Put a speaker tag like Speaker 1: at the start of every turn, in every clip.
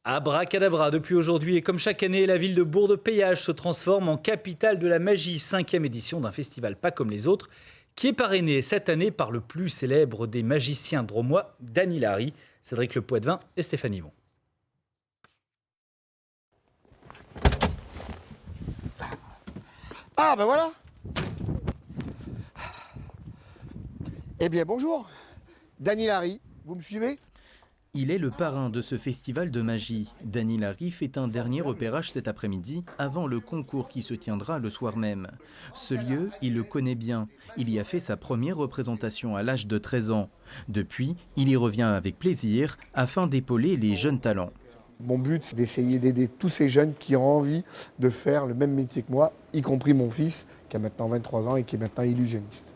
Speaker 1: Abracadabra, depuis aujourd'hui et comme chaque année, la ville de Bourg-de-Péage se transforme en capitale de la magie, cinquième édition d'un festival pas comme les autres, qui est parrainé cette année par le plus célèbre des magiciens drômois, Dany Larry, Cédric Le Poitvin et Stéphanie Bon.
Speaker 2: Ah ben voilà. Eh bien bonjour, Dany Larry, vous me suivez?
Speaker 3: Il est le parrain de ce festival de magie. Dany Larry fait un dernier repérage cet après-midi avant le concours qui se tiendra le soir même. Ce lieu, il le connaît bien. Il y a fait sa première représentation à l'âge de 13 ans. Depuis, il y revient avec plaisir afin d'épauler les jeunes talents.
Speaker 2: Mon but, c'est d'essayer d'aider tous ces jeunes qui ont envie de faire le même métier que moi, y compris mon fils, qui a maintenant 23 ans et qui est maintenant illusionniste.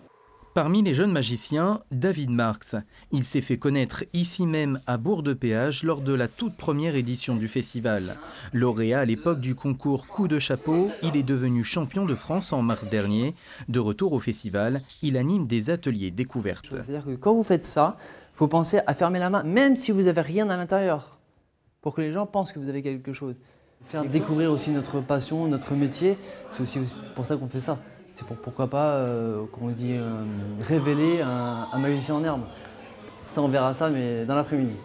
Speaker 3: Parmi les jeunes magiciens, David Marx. Il s'est fait connaître ici même à Bourg-de-Péage lors de la toute première édition du festival. Lauréat à l'époque du concours Coup de chapeau, il est devenu champion de France en mars dernier. De retour au festival, il anime des ateliers découvertes.
Speaker 4: C'est-à-dire que quand vous faites ça, il faut penser à fermer la main, même si vous n'avez rien à l'intérieur, pour que les gens pensent que vous avez quelque chose. Faire découvrir aussi notre passion, notre métier, c'est aussi pour ça qu'on fait ça. C'est pour pourquoi pas, comme on dit, révéler un magicien en herbe. Ça, on verra ça, mais dans l'après-midi.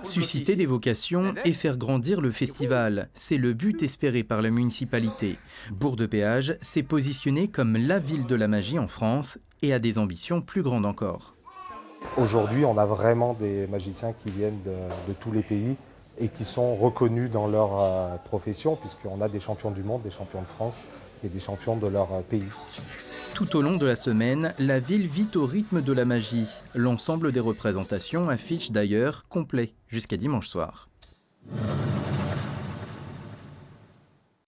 Speaker 3: Susciter des vocations et faire grandir le festival, c'est le but espéré par la municipalité. Bourg-de-Péage s'est positionné comme la ville de la magie en France et a des ambitions plus grandes encore.
Speaker 5: Aujourd'hui, on a vraiment des magiciens qui viennent de tous les pays et qui sont reconnus dans leur profession, puisqu'on a des champions du monde, des champions de France et des champions de leur pays.
Speaker 3: Tout au long de la semaine, la ville vit au rythme de la magie. L'ensemble des représentations affiche d'ailleurs complet jusqu'à dimanche soir.